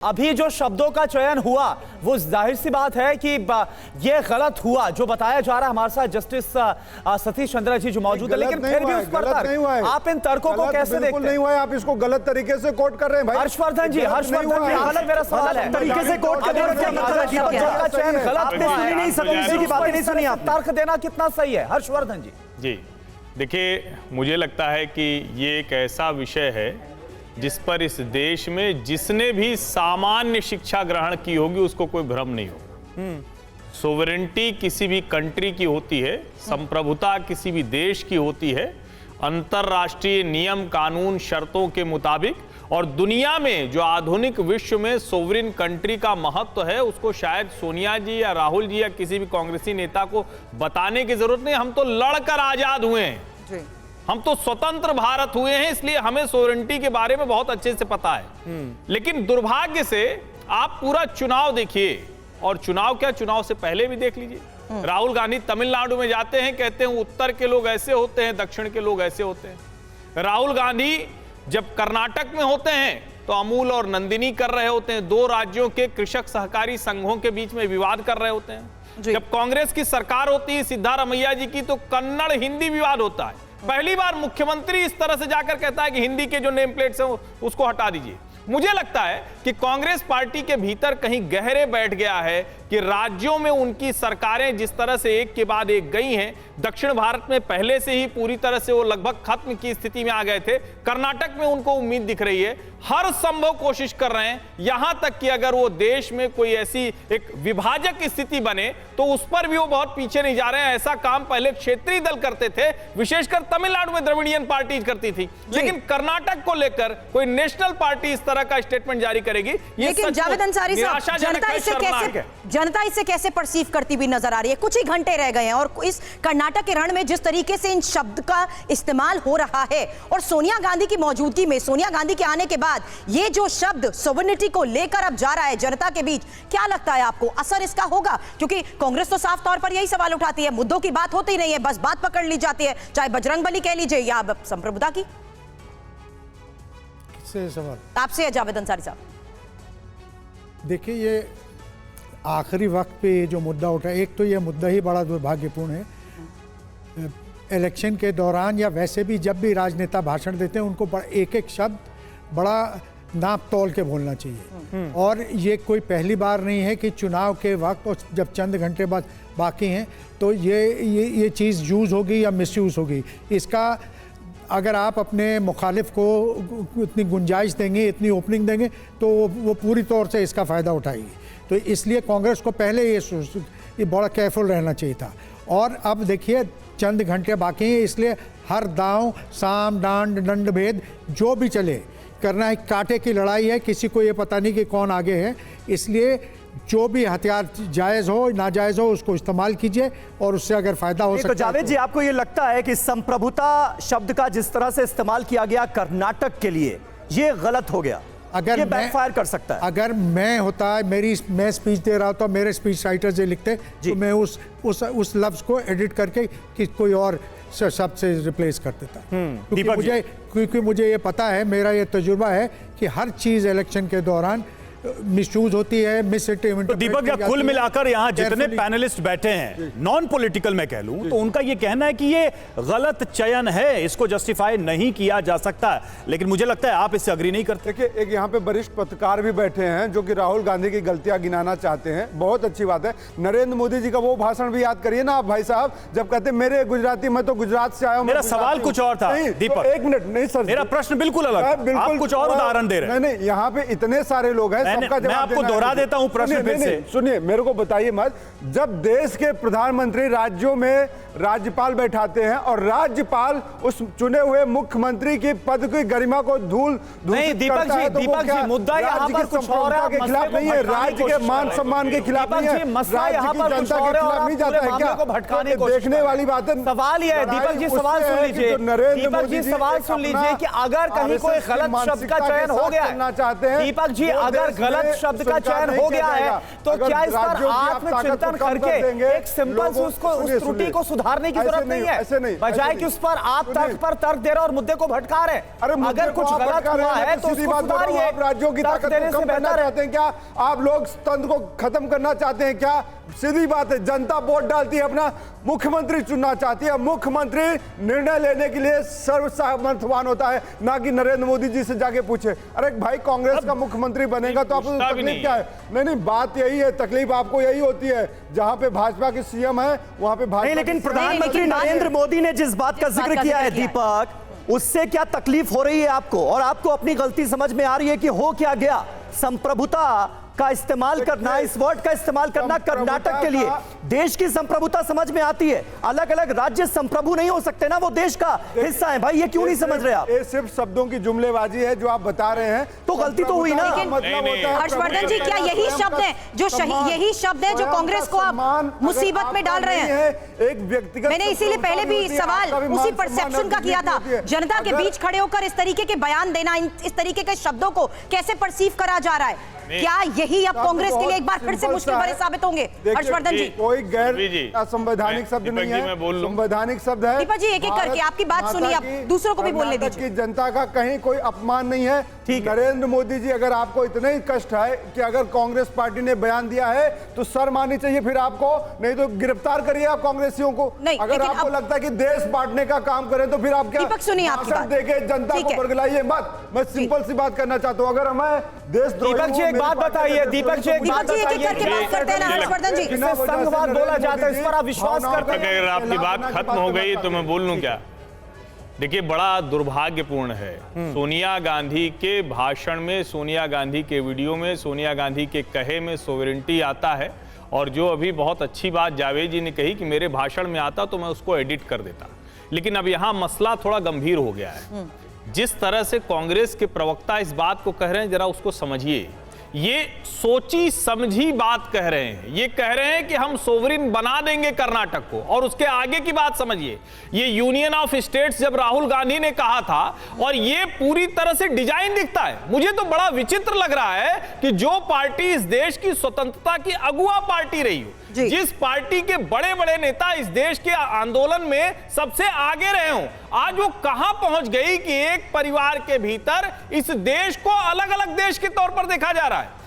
अभी जो शब्दों का चयन हुआ वो जाहिर सी बात है कि ये गलत हुआ जो बताया जा रहा है। हमारे साथ जस्टिस सतीश चंद्रा जी जो मौजूद है, लेकिन फिर भी उस पर तर्क, आप इन तर्कों को कैसे देखते हैं? नहीं हुआ है, आप इसको गलत तरीके से कोट कर रहे हैं भाई। हर्षवर्धन जी गलत, मेरा सवाल है तरीके से कोट कर चयन गलत नहीं किसी की बातें नहीं सुनी आप। तर्क देना कितना सही है हर्षवर्धन जी? जी देखिए, मुझे लगता है कि ये एक ऐसा विषय है जिस पर इस देश में जिसने भी सामान्य शिक्षा ग्रहण की होगी उसको कोई भ्रम नहीं होगा। सोवरेंटी किसी भी कंट्री की होती है, संप्रभुता किसी भी देश की होती है, अंतरराष्ट्रीय नियम कानून शर्तों के मुताबिक। और दुनिया में जो आधुनिक विश्व में सोवरेन कंट्री का महत्व है उसको शायद सोनिया जी या राहुल जी या किसी भी कांग्रेसी नेता को बताने की जरूरत नहीं। हम तो लड़कर आजाद हुए हैं, हम तो स्वतंत्र भारत हुए हैं, इसलिए हमें सोवरेंटी के बारे में बहुत अच्छे से पता है। लेकिन दुर्भाग्य से आप पूरा चुनाव देखिए, और चुनाव क्या, चुनाव से पहले भी देख लीजिए। राहुल गांधी तमिलनाडु में जाते हैं, कहते हैं उत्तर के लोग ऐसे होते हैं, दक्षिण के लोग ऐसे होते हैं। राहुल गांधी जब कर्नाटक में होते हैं तो अमूल और नंदिनी कर रहे होते हैं, दो राज्यों के कृषक सहकारी संघों के बीच में विवाद कर रहे होते हैं। जब कांग्रेस की सरकार होती है सिद्धारमैया जी की, तो कन्नड़ हिंदी विवाद होता है। पहली बार मुख्यमंत्री इस तरह से जाकर कहता है कि हिंदी के जो नेम प्लेट्स हैं उसको हटा दीजिए। मुझे लगता है कि कांग्रेस पार्टी के भीतर कहीं गहरे बैठ गया है कि राज्यों में उनकी सरकारें जिस तरह से एक के बाद एक गई हैं, दक्षिण भारत में पहले से ही पूरी तरह से वो लगभग खत्म की स्थिति में आ गए थे, कर्नाटक में उनको उम्मीद दिख रही है, हर संभव कोशिश कर रहे हैं, यहां तक कि अगर वो देश में कोई ऐसी एक विभाजक स्थिति बने तो उस पर भी वो बहुत पीछे नहीं जा रहे हैं। ऐसा काम पहले क्षेत्रीय दल करते थे, विशेषकर तमिलनाडु में द्रविडियन पार्टी करती थी, लेकिन कर्नाटक को लेकर कोई नेशनल पार्टी इस तरह का स्टेटमेंट जारी करेगी, लेकिन जावेद अंसारी साहब, जनता इसे कैसे परसीव करती हुई नजर आ रही है? कुछ ही घंटे रह गए हैं और इस कर्नाटक के रण में जिस तरीके से इन शब्द का इस्तेमाल हो रहा है, और सोनिया गांधी की मौजूदगी में, सोनिया गांधी के आने के बाद ये जो शब्द सोवरेनिटी को लेकर अब जा रहा है जनता के बीच, क्या लगता है आपको असर इसका होगा? क्योंकि कांग्रेस तो साफ तौर पर यही सवाल उठाती है, मुद्दों की बात होती नहीं है, बस बात पकड़ ली जाती है, चाहे बजरंगबली कह लीजिए या संप्रभुता की। सवाल आपसे जावेद अंसारी साहब। देखिए, ये आखिरी वक्त पे ये जो मुद्दा उठा, एक तो ये मुद्दा ही बड़ा दुर्भाग्यपूर्ण है। इलेक्शन के दौरान या वैसे भी जब भी राजनेता भाषण देते हैं उनको एक एक शब्द बड़ा नाप तोल के बोलना चाहिए। और ये कोई पहली बार नहीं है कि चुनाव के वक्त और जब चंद घंटे बाद बाकी हैं तो ये चीज़ यूज़ होगी या मिसयूज़ होगी। इसका अगर आप अपने मुखालिफ को इतनी गुंजाइश देंगे, इतनी ओपनिंग देंगे, तो वो पूरी तौर से इसका फ़ायदा उठाएगी। तो इसलिए कांग्रेस को पहले ये बड़ा केयरफुल रहना चाहिए था। और अब देखिए चंद घंटे बाकी हैं, इसलिए हर दांव साम डांड दंड भेद जो भी चले करना है। कांटे की लड़ाई है, किसी को ये पता नहीं कि कौन आगे है, इसलिए जो भी हथियार जायज़ हो नाजायज़ हो उसको इस्तेमाल कीजिए और उससे अगर फायदा हो सकता है। तो जावेद जी, आपको ये लगता है कि संप्रभुता शब्द का जिस तरह से इस्तेमाल किया गया कर्नाटक के लिए, ये गलत हो गया? अगर ये बैकफायर कर सकता है? अगर मैं होता, मैं स्पीच दे रहा था, मेरे स्पीच राइटर से लिखते तो मैं उस लफ्ज़ को एडिट करके कि कोई और शब्द से रिप्लेस कर देता। क्योंकि मुझे ये पता है, मेरा ये तजुर्बा है कि हर चीज़ इलेक्शन के दौरान मिसयूज होती है, तो दीपक जी, कुल मिलाकर यहाँ जितने पैनलिस्ट बैठे हैं नॉन पॉलिटिकल मैं कह लूं, तो उनका ये कहना है कि ये गलत चयन है, इसको जस्टिफाई नहीं किया जा सकता। लेकिन मुझे लगता है आप इससे अग्री नहीं करते। देखिए, एक यहाँ पे वरिष्ठ पत्रकार भी बैठे हैं जो कि राहुल गांधी की गलतियां गिनाना चाहते हैं, बहुत अच्छी बात है। नरेंद्र मोदी जी का वो भाषण भी याद करिए ना आप भाई साहब, जब कहते मेरे गुजराती, मैं तो गुजरात से आया हूँ। मेरा सवाल कुछ और था दीपक, एक मिनट। नहीं सर, मेरा प्रश्न बिल्कुल अलग, आप कुछ और उदाहरण दे रहे हैं। नहीं, यहाँ पे इतने सारे लोग हैं, मैं आपको दोहरा देता हूं प्रश्न फिर से। सुनिए, मेरे को बताइए मत, जब देश के प्रधानमंत्री राज्यों में राज्यपाल बैठाते हैं और राज्यपाल उस चुने हुए मुख्यमंत्री की पद की गरिमा को धूल नहीं, दीपक जी, मुद्दा यहाँ पर कुछ और है, के खिलाफ नहीं है, राज्य के मान सम्मान के खिलाफ नहीं है, राज्य की जनता के खिलाफ नहीं जाता है क्या? भटकाने को देखने वाली बात है। सवाल ये है दीपक जी, सवाल सुन लीजिए, दीपक जी सवाल सुन लीजिए कि अगर कहीं कोई गलत शब्द का चयन हो गया है, दीपक जी, अगर गलत शब्द का चयन हो गया है तो क्या इस पर आत्मचिंतन करके एक सिंपल से उसको उस त्रुटि को सुधारने की जरूरत नहीं है, बजाय कि उस पर आप तर्क पर तर्क दे रहे और मुद्दे को भटका रहे। अगर कुछ गलत हुआ है तो सीधी बात बताओ, आप राज्यों की ताकत को कम करना चाहते हैं क्या? आप लोग तंत्र को खत्म करना चाहते हैं क्या? सीधी बात है, जनता वोट डालती है, अपना मुख्यमंत्री चुनना चाहती है। मुख्यमंत्री निर्णय लेने के लिए सर्वसम्मतवान होता है, ना कि नरेंद्र मोदी जी से जाके पूछे अरे भाई कांग्रेस का मुख्यमंत्री बनेगा तो आपको तकलीफ क्या है? नहीं, बात यही है, तकलीफ आपको यही होती है जहां पे भाजपा की सीएम है वहां पे भाजपा। लेकिन प्रधानमंत्री नरेंद्र मोदी ने जिस बात का जिक्र किया है दीपक, उससे क्या तकलीफ हो रही है आपको? और आपको अपनी गलती समझ में आ रही है कि हो क्या गया? संप्रभुता का इस्तेमाल करना, इस वर्ड का इस्तेमाल करना कर्नाटक के लिए, देश की संप्रभुता समझ में आती है। अलग अलग राज्य संप्रभु नहीं हो सकते ना, वो देश का हिस्सा है भाई। ये क्यों नहीं समझ रहे आप? ये सिर्फ शब्दों की जुमलेबाजी है जो आप बता रहे हैं, तो गलती तो हुई ना। मतलब होता है हर्षवर्धन जी, क्या यही शब्द है जो यही शब्द है जो कांग्रेस को आप मुसीबत में डाल रहे हैं? एक व्यक्तिगत, मैंने इसीलिए पहले भी सवाल उसी परसेप्शन का किया था, जनता के बीच खड़े होकर इस तरीके के बयान देना, इस तरीके के शब्दों को कैसे परसीव करा जा रहा है? क्या यही अब कांग्रेस के लिए एक बार फिर से मुश्किल भरे साबित होंगे? हर्षवर्धन जी, कोई गैर संवैधानिक शब्द नहीं है, संवैधानिक शब्द है। दीपक जी, एक-एक करके आपकी बात सुनिए, आप दूसरों को भी बोलने दीजिए। की जनता का कहीं कोई अपमान नहीं है। ठीक, नरेंद्र मोदी जी, अगर आपको इतने ही कष्ट है कि अगर कांग्रेस पार्टी ने बयान दिया है तो शर्म आनी चाहिए फिर आपको, नहीं तो गिरफ्तार करिए आप कांग्रेसियों को। अगर आपको लगता है कि देश बांटने का काम करें तो फिर आप क्या दीपक सुनिए आपकी बात, देके जनता को बरगलाइए मत। मैं सिंपल सी बात करना चाहता हूं, अगर मैं देशद्रोही बात बताइए, दीपक जी एक बात बताइए, हर्षवर्धन जी, संघवाद बोला जाता है, इस पर आप विश्वास करते हैं? अगर आपकी बात खत्म हो गई तो मैं बोल लूं क्या? देखिए, बड़ा दुर्भाग्यपूर्ण है, सोनिया गांधी के भाषण में, सोनिया गांधी के वीडियो में, सोनिया गांधी के कहे में सोवरेंटी आता है। और जो अभी बहुत अच्छी बात जावेद जी ने कही कि मेरे भाषण में आता तो मैं उसको एडिट कर देता, लेकिन अब यहाँ मसला थोड़ा गंभीर हो गया है। जिस तरह से कांग्रेस के प्रवक्ता इस बात को कह रहे हैं, जरा उसको समझिए। ये सोची समझी बात कह रहे हैं। ये कह रहे हैं कि हम सोवरिन बना देंगे कर्नाटक को, और उसके आगे की बात समझिए। ये यूनियन ऑफ स्टेट्स जब राहुल गांधी ने कहा था, और ये पूरी तरह से डिजाइन दिखता है। मुझे तो बड़ा विचित्र लग रहा है कि जो पार्टी इस देश की स्वतंत्रता की अगुआ पार्टी रही हो, जिस पार्टी के बड़े बड़े नेता इस देश के आंदोलन में सबसे आगे रहे हों, आज वो कहां पहुंच गई कि एक परिवार के भीतर इस देश को अलग अलग देश के तौर पर देखा जा रहा है।